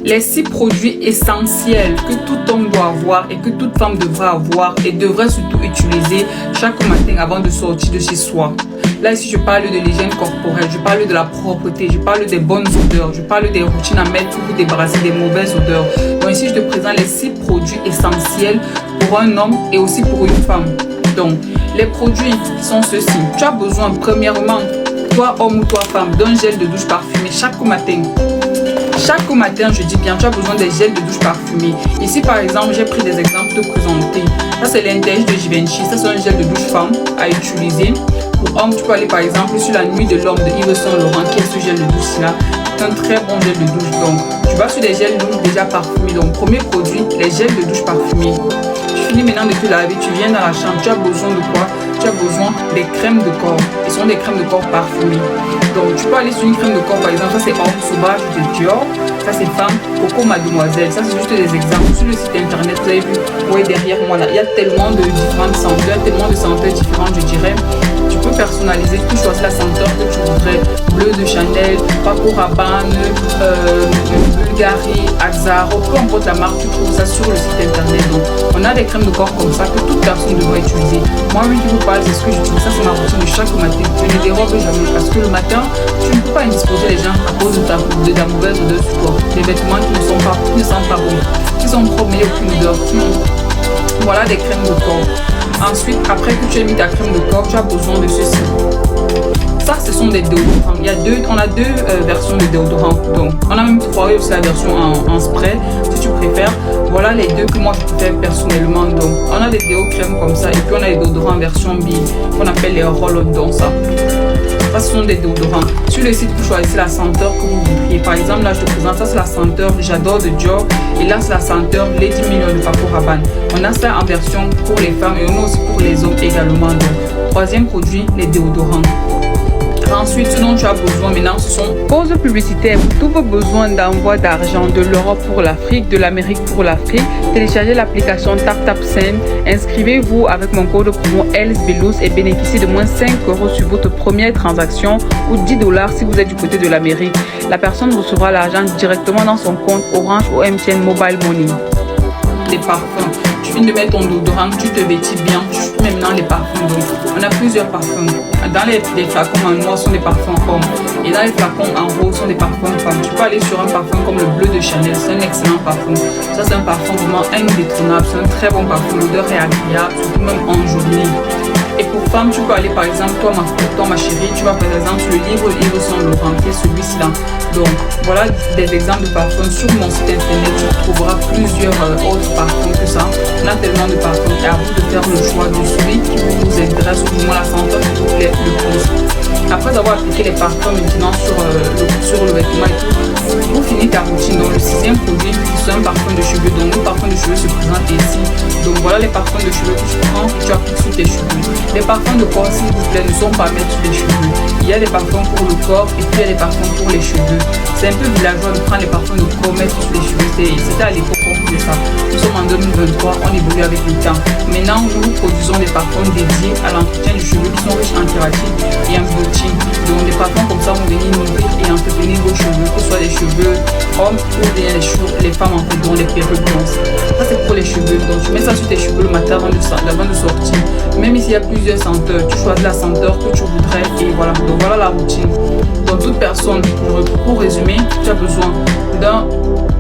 Les 6 produits essentiels que tout homme doit avoir et que toute femme devrait avoir et devrait surtout utiliser chaque matin avant de sortir de chez soi. Là ici je parle de l'hygiène corporelle, je parle de la propreté, je parle des bonnes odeurs, je parle des routines à mettre pour vous débarrasser des mauvaises odeurs. Donc ici je te présente les 6 produits essentiels pour un homme et aussi pour une femme. Donc les produits sont ceux-ci. Tu as besoin premièrement, toi homme ou toi femme, d'un gel de douche parfumé chaque matin. Chaque matin, je dis bien, tu as besoin des gels de douche parfumés. Ici, par exemple, j'ai pris des exemples de présenter. Ça, c'est l'Intège de Givenchy. Ça, c'est un gel de douche femme à utiliser. Pour homme, tu peux aller, par exemple, sur la nuit de l'homme de Yves Saint Laurent, qui est ce gel de douche-là. C'est un très bon gel de douche. Donc, tu vas sur des gels de douche déjà parfumés. Donc, premier produit, les gels de douche parfumés. Tu finis maintenant de te laver, tu viens dans la chambre. Tu as besoin de quoi? Tu as besoin des crèmes de corps. Ce sont des crèmes de corps parfumées. Donc, tu peux aller sur une crème de corps, par exemple, ça c'est Homme Sauvage de Dior, ça c'est Femme, Coco Mademoiselle, ça c'est juste des exemples. Sur le site internet, vous avez vu, ouais, derrière moi là, il y a tellement de différentes senteurs, tellement de senteurs différentes, je dirais. Tu peux personnaliser, tu choisis la senteur que tu voudrais, bleu de Chanel, Paco Rabanne, Bulgari, Azzaro, peu importe la marque, tu trouves ça sur le site internet. Donc, on a des crèmes de corps comme ça que toute personne devrait utiliser. Moi, oui, je vous parle, c'est ce que j'utilise, ça c'est ma routine de chaque matin. Je ne dérobe jamais parce que le matin, tu ne peux pas indisposer les gens à cause de ta mauvaise odeur sur toi. Les vêtements qui ne sentent pas bons, qui sont propres mais aucune odeur. Voilà des crèmes de corps. Ensuite, après que tu aies mis ta crème de corps, tu as besoin de ceci. Ça, ce sont des déodorants. On a deux versions de déodorants. Donc, on a même 3 aussi la version en spray, si tu préfères. Voilà les deux que moi je préfère personnellement. Donc, on a des déos crèmes comme ça et puis on a des déodorants en version B qu'on appelle les roll-on. Donc, ça, ce sont des déodorants. Sur le site, vous choisissez la senteur que vous voudriez. Par exemple, là, je te présente ça, c'est la senteur J'adore de Dior. Et là, c'est la senteur Lady Million de Paco Rabanne. On a ça en version pour les femmes et on a aussi pour les hommes également. Donc, troisième produit, les déodorants. Ensuite, ce dont tu as besoin maintenant, ce sont pauses publicitaires pour tous vos besoins d'envoi d'argent de l'Europe pour l'Afrique, de l'Amérique pour l'Afrique. Téléchargez l'application TapTapSend. Inscrivez-vous avec mon code promo ELSBELOUS et bénéficiez de moins 5 € sur votre première transaction ou 10 $ si vous êtes du côté de l'Amérique. La personne recevra l'argent directement dans son compte Orange ou MTN Mobile Money. Les parfums. Tu viens de mettre ton déodorant, tu te vêtis bien, tu mets maintenant les parfums. Donc, on a plusieurs parfums. Dans les flacons en noir sont des parfums hommes. Et dans les flacons en rose sont des parfums femmes. Tu peux aller sur un parfum comme le bleu de Chanel, c'est un excellent parfum. Ça, c'est un parfum vraiment indétrônable, c'est un très bon parfum. L'odeur est agréable, surtout même en journée. Et pour femme, tu peux aller par exemple, toi ma chérie, tu vas par exemple sur le livre Yves Saint Laurent, qui est celui-ci là. Donc voilà des exemples de parfums. Sur mon site internet, tu trouveras plusieurs autres parfums que ça. On a tellement de parfums et à vous de faire le choix de celui qui vous intéresse ou du moins la senteur qui vous plaît le plus. Après avoir appliqué les parfums maintenant sur le vêtement et tout, vous finissez ta routine. Donc le 6e produit, c'est un parfum de cheveux. Donc le parfum de cheveux se présente ici. Donc voilà les parfums de cheveux que tu prends et tu appliques sur tes cheveux. Les parfums de corps, s'il vous plaît, ne sont pas à mettre sur les cheveux. Il y a des parfums pour le corps et puis il y a des parfums pour les cheveux. C'est un peu villageois de prendre les parfums de corps, mettre sur les cheveux. C'était à l'époque qu'on faisait ça. Nous sommes en 2023, on évolue avec le temps. Maintenant, nous produisons des parfums dédiés à l'entretien du cheveu qui sont riches en kératine et en biotine. Donc des parfums comme ça vont venir nourrir et entretenir vos cheveux, que ce soit les cheveux hommes ou bien les femmes en fait, dont les perruques blanches. Ça c'est pour les cheveux. Donc tu mets ça sur tes cheveux le matin avant de sortir. Même s'il y a plusieurs senteurs, tu choisis la senteur que tu voudrais et voilà. Donc voilà la routine. Donc toute personne, pour résumer, tu as besoin d'un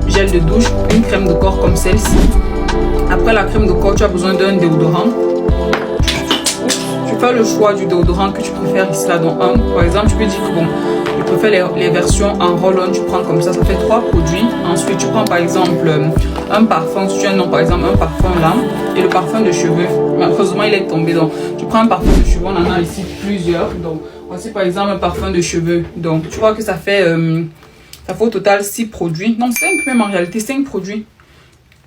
gel de douche, une crème de corps comme celle-ci. Après la crème de corps, tu as besoin d'un déodorant. Tu fais le choix du déodorant que tu préfères ici là dans un. Par exemple, tu peux dire que bon, je préfère les versions en roll-on, tu prends comme ça fait 3 produits. Ensuite, tu prends par exemple un parfum, si tu as un nom par exemple, un parfum là, et le parfum de cheveux. Malheureusement, il est tombé. Donc, tu prends un parfum de cheveux, on en a ici plusieurs. Donc, voici par exemple un parfum de cheveux. Donc, tu vois que ça fait au total 6 produits. Non, 5 même en réalité, 5 produits.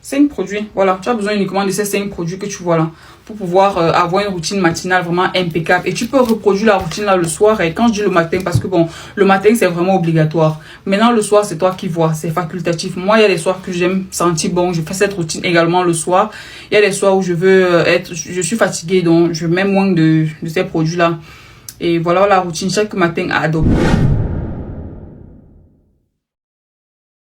5 produits, voilà, tu as besoin uniquement de ces 5 produits que tu vois là pour pouvoir avoir une routine matinale vraiment impeccable. Et tu peux reproduire la routine là le soir. Et quand je dis le matin, parce que bon, le matin c'est vraiment obligatoire. Maintenant le soir c'est toi qui vois, c'est facultatif. Moi il y a des soirs que j'aime sentir bon, je fais cette routine également le soir. Il y a des soirs où je suis fatiguée, donc je mets moins de ces produits là. Et voilà la routine chaque matin à adopter.